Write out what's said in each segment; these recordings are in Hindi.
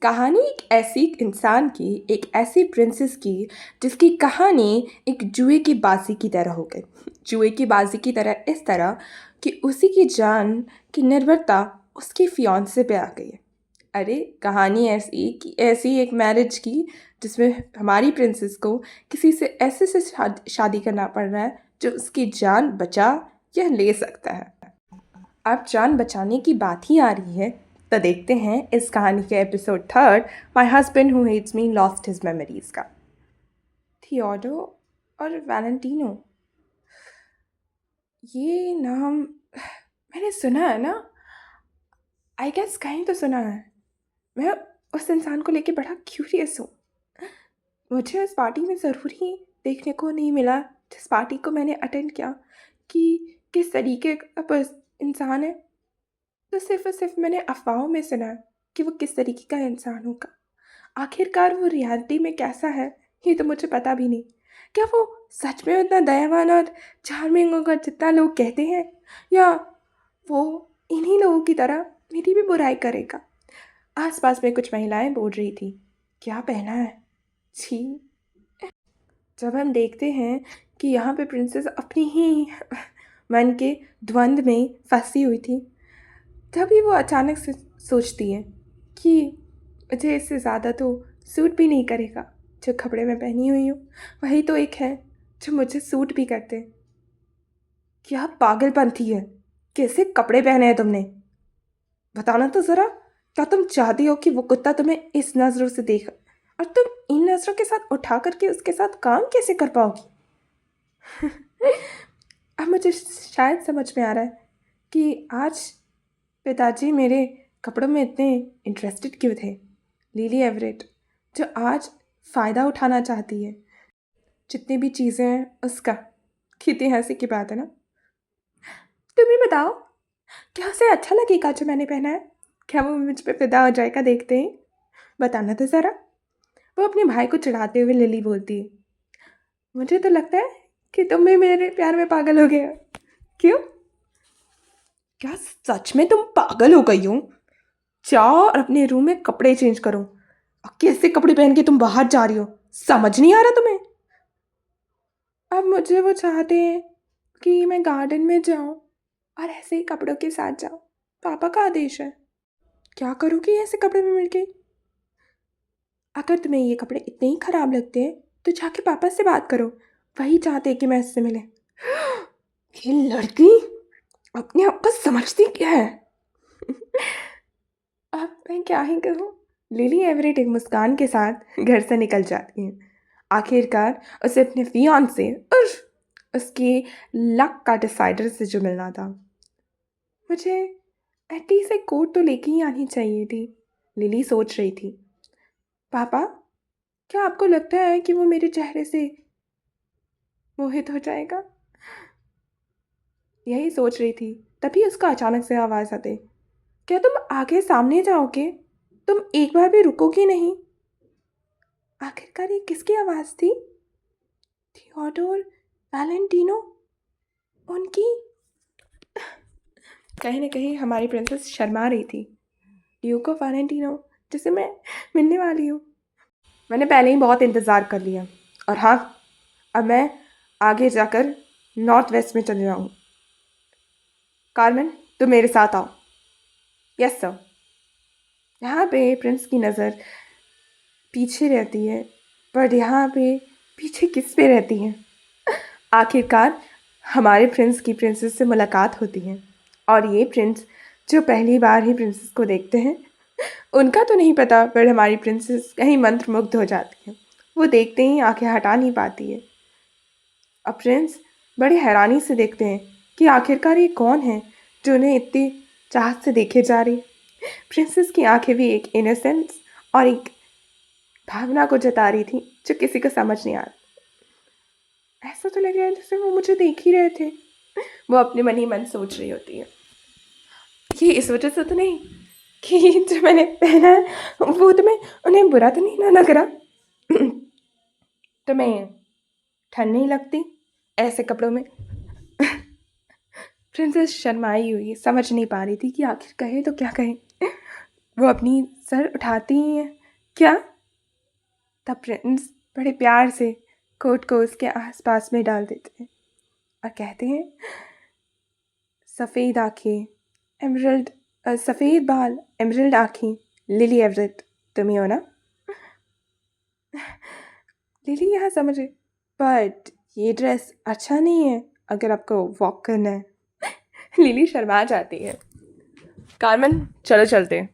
कहानी एक ऐसी इंसान की, एक ऐसी प्रिंसेस की जिसकी कहानी एक जुए की बाजी की तरह हो गई। जुए की बाजी की तरह इस तरह कि उसी की जान की निर्भरता उसके फियांसे पे आ गई है। अरे कहानी ऐसी कि ऐसी एक मैरिज की जिसमें हमारी प्रिंसेस को किसी से ऐसे से शादी करना पड़ रहा है जो उसकी जान बचा या ले सकता है। अब जान बचाने की बात ही आ रही है तो देखते हैं इस कहानी के episode third, my husband who hates me lost his memories का। थियोडो और वैलेंटिनो, ये नाम मैंने सुना है ना। आई गेस कहीं तो सुना है। मैं उस इंसान को लेके बड़ा क्यूरियस हूँ। मुझे उस पार्टी में ज़रूर ही देखने को नहीं मिला जिस पार्टी को मैंने अटेंड किया कि किस तरीके का इंसान है। तो सिर्फ़ और सिर्फ़ मैंने अफ़वाहों में सुना है कि वो किस तरीके का इंसान होगा। आखिरकार वो रियलिटी में कैसा है, ये तो मुझे पता भी नहीं। क्या वो सच में उतना दयावान और चार्मिंग होगा जितना लोग कहते हैं, या वो इन्हीं लोगों की तरह मेरी भी बुराई करेगा? आस-पास में कुछ महिलाएँ बोल रही थी, क्या पहना है? छी! जब हम देखते हैं कि यहाँ पे प्रिंसेस अपनी ही मन के द्वंद में फँसी हुई थी, तभी वो अचानक से सोचती है कि मुझे इससे ज़्यादा तो सूट भी नहीं करेगा। जो कपड़े मैं पहनी हुई हूँ वही तो एक है जो मुझे सूट भी करते हैं। क्या पागलपंथी है, कैसे कपड़े पहने हैं तुमने? बताना तो ज़रा। क्या तुम चाहती हो कि वो कुत्ता तुम्हें इस नज़रों से देखे और तुम इन नज़रों के साथ उठा करके उसके साथ काम कैसे कर पाओगी? अब मुझे शायद समझ में आ रहा है कि आज पिताजी मेरे कपड़ों में इतने इंटरेस्टेड क्यों थे। लिली एवरेट जो आज फ़ायदा उठाना चाहती है जितनी भी चीज़ें हैं उसका। कितनी हंसी की बात है ना। तुम ही बताओ, क्या उसे अच्छा लगेगा जो मैंने पहना है? क्या वो मुझ पे फिदा हो जाएगा देखते ही? बताना तो ज़रा। वो अपने भाई को चिढ़ाते हुए लिली बोलती है, मुझे तो लगता है कि तुम भी मेरे प्यार में पागल हो गए हो। क्यों? क्या सच में तुम पागल हो गई हो? जाओ और अपने रूम में कपड़े चेंज करो। और कैसे कपड़े पहन के तुम बाहर जा रही हो, समझ नहीं आ रहा तुम्हें? अब मुझे वो चाहते हैं कि मैं गार्डन में जाऊं और ऐसे ही कपड़ों के साथ जाऊं। पापा का आदेश है। क्या करोगी ऐसे कपड़े में मिलके? अगर तुम्हें ये कपड़े इतने ही खराब लगते हैं तो जाके पापा से बात करो, वही चाहते हैं कि मैं इससे मिले। ये लड़की अपने आप को समझती क्या है? अब मैं क्या ही कहूँ। लिली एवरेट एक मुस्कान के साथ घर से निकल जाती है। आखिरकार उसे अपने फियांसे और उसके लक का डिसाइडर से जो मिलना था। मुझे एटलीस्ट एक कोट तो लेके ही आनी चाहिए थी, लिली सोच रही थी। पापा, क्या आपको लगता है कि वो मेरे चेहरे से मोहित हो जाएगा? यही सोच रही थी तभी उसका अचानक से आवाज़ आते, क्या तुम आगे सामने जाओगे? तुम एक बार भी रुकोगी नहीं? आखिरकार ये किसकी आवाज़ थी? थियोडोर वैलेंटिनो, उनकी? कहीं ना कहीं हमारी प्रिंसेस शर्मा रही थी। ड्यूक ऑफ वैलेंटिनो जिसे मैं मिलने वाली हूँ। मैंने पहले ही बहुत इंतज़ार कर लिया और हाँ, अब मैं आगे जाकर नॉर्थ वेस्ट में चले जाऊँ। कार्मेन, तुम मेरे साथ आओ। Yes sir. यहाँ पे प्रिंस की नज़र पीछे रहती है, पर यहाँ पे पीछे किस पे रहती है? आखिरकार हमारे प्रिंस की प्रिंसेस से मुलाकात होती है और ये प्रिंस जो पहली बार ही प्रिंसेस को देखते हैं, उनका तो नहीं पता, पर हमारी प्रिंसेस कहीं मंत्रमुग्ध हो जाती है। वो देखते ही आंखें हटा नहीं पाती है। अब प्रिंस बड़े हैरानी से देखते हैं कि आखिरकार ये कौन है जो उन्हें इतनी चाहत से देखे जा रही। प्रिंसेस की आंखें भी एक इनोसेंस और एक भावना को जता रही थी जो किसी को समझ नहीं आ रहा। ऐसा तो लग रहा है जैसे वो मुझे देख ही रहे थे। वो अपने मन ही मन सोच रही होती है, ये इस वजह से तो नहीं कि जो मैंने पहना है वो तुम्हें उन्हें बुरा तो नहीं ना लग रहा? तुम्हें ठंड नहीं लगती ऐसे कपड़ों में? प्रिंसेस शर्माई हुई समझ नहीं पा रही थी कि आखिर कहे तो क्या कहे। वो अपनी सर उठाती ही हैं। क्या? तब प्रिंस बड़े प्यार से कोट को उसके आसपास में डाल देते हैं और कहते हैं, सफ़ेद आँखें, एमरल्ड सफ़ेद बाल, एमरल्ड आँखें, लिली एवरेट, तुम ही हो ना? लिली यहाँ समझे, बट ये ड्रेस अच्छा नहीं है अगर आपको वॉक करना है। लिली शर्मा जाती है। कार्मेन, चलो चलते हैं।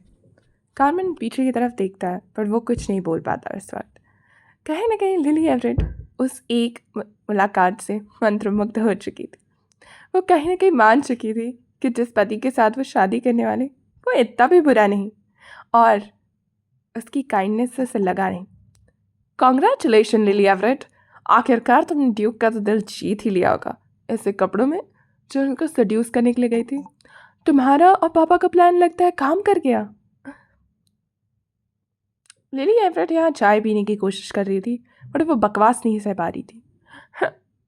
कार्मेन पीछे की तरफ देखता है पर वो कुछ नहीं बोल पाता इस वक्त। कहीं ना कहीं लिली एवरेट उस एक मुलाकात से मंत्रमुग्ध हो चुकी थी। वो कहीं ना कहीं मान चुकी थी कि जिस पति के साथ वो शादी करने वाले वो इतना भी बुरा नहीं और उसकी काइंडनेस से उसे लगा नहीं। कॉन्ग्रेचुलेशन लिली एवरेट, आखिरकार तुमने ड्यूक का तो दिल जीत ही लिया होगा ऐसे कपड़ों में जो उनको सड्यूस करने के लिए गई थी। तुम्हारा और पापा का प्लान लगता है काम कर गया। लिली एवरेट यहाँ चाय पीने की कोशिश कर रही थी बट वो बकवास नहीं सह पा रही थी।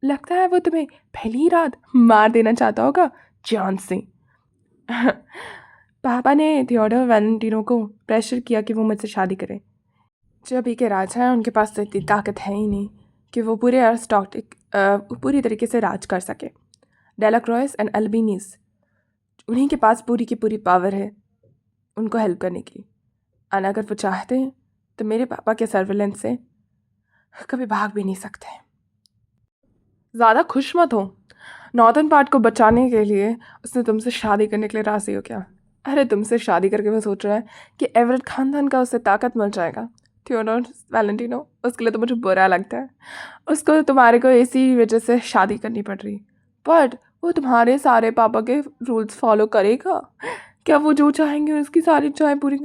लगता है वो तुम्हें पहली ही रात मार देना चाहता होगा जान से। पापा ने थियोडोर वैलेंटिनो को प्रेशर किया कि वो मुझसे शादी करें। जो अभी के राजा हैं उनके पास तो इतनी ताकत है ही नहीं कि वो पूरी तरीके से राज कर सके। डेलाक्रॉयस एंड अल्बीनीस, उन्हीं के पास पूरी की पूरी पावर है उनको हेल्प करने की। और अगर वो चाहते हैं तो मेरे पापा के सर्विलेंस से कभी भाग भी नहीं सकते। ज़्यादा खुश मत हो, नॉर्दर्न पार्ट को बचाने के लिए उसने तुमसे शादी करने के लिए राज़ी हो क्या? अरे तुमसे शादी करके वो सोच रहा है कि एवरेट खानदान का उसे ताकत मिल जाएगा। थियोडोर वैलेंटिनो, उसके लिए तो मुझे बुरा लगता है। उसको तुम्हारे को इसी वजह से शादी करनी पड़ रही, बट वो तुम्हारे सारे पापा के रूल्स फॉलो करेगा क्या? वो जो चाहेंगे उसकी सारी इच्छाएं पूरी।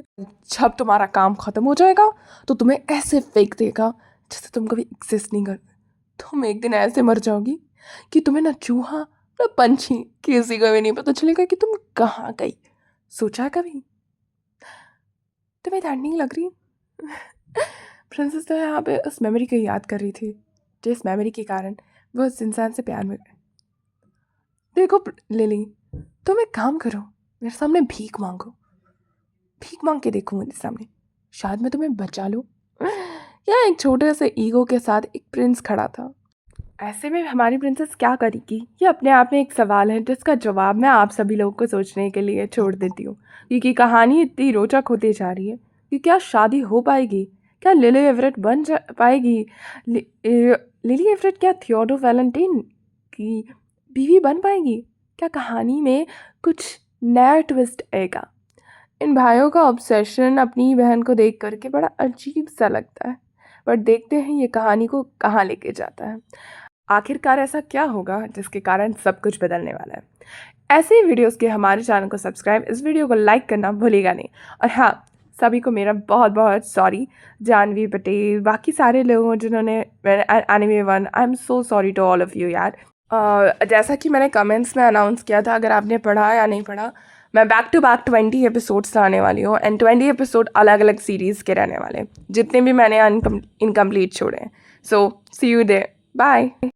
जब तुम्हारा काम ख़त्म हो जाएगा तो तुम्हें ऐसे फेंक देगा जैसे तुम कभी एग्जिस्ट नहीं करते। तुम एक दिन ऐसे मर जाओगी कि तुम्हें ना चूहा ना पंछी किसी को भी नहीं पता चलेगा कि तुम कहाँ गई। सोचा है कभी? तुम्हें ठंड नहीं लग रही? प्रिंसेस तो यहाँ पे उस मेमोरी को याद कर रही थी जिस मेमोरी के कारण वो उस इंसान से प्यार में गए। देखो लिली, तुम एक काम करो, मेरे सामने भीख मांगो। भीख मांग के देखो मेरे सामने, शायद मैं तुम्हें बचा लूँ। यहाँ एक छोटे से ईगो के साथ एक प्रिंस खड़ा था। ऐसे में हमारी प्रिंसेस क्या करेगी, ये अपने आप में एक सवाल है जिसका जवाब मैं आप सभी लोगों को सोचने के लिए छोड़ देती हूँ, क्योंकि कहानी इतनी रोचक होती जा रही है कि क्या शादी हो पाएगी? क्या लिली एवरेट बन जा पाएगी? लिली एवरेट क्या थियोडोर वैलेंटाइन की बीवी बन पाएगी? क्या कहानी में कुछ नया ट्विस्ट आएगा? इन भाइयों का ऑब्सेशन अपनी बहन को देख करके बड़ा अजीब सा लगता है, बट देखते हैं ये कहानी को कहाँ लेके जाता है। आखिरकार ऐसा क्या होगा जिसके कारण सब कुछ बदलने वाला है। ऐसे ही वीडियोस के हमारे चैनल को सब्सक्राइब, इस वीडियो को लाइक करना भूलेगा नहीं। और हाँ, सभी को मेरा बहुत बहुत सॉरी, जानवी पटेल, बाकी सारे लोगों जिन्होंने anime one, I am so sorry to all of you यार। जैसा कि मैंने कमेंट्स में अनाउंस किया था, अगर आपने पढ़ा या नहीं पढ़ा, मैं बैक टू बैक 20 एपिसोड्स लाने वाली हूँ एंड 20 एपिसोड अलग अलग सीरीज़ के रहने वाले, जितने भी मैंने इनकम्प्लीट छोड़े हैं। सो सी यू देयर, बाय।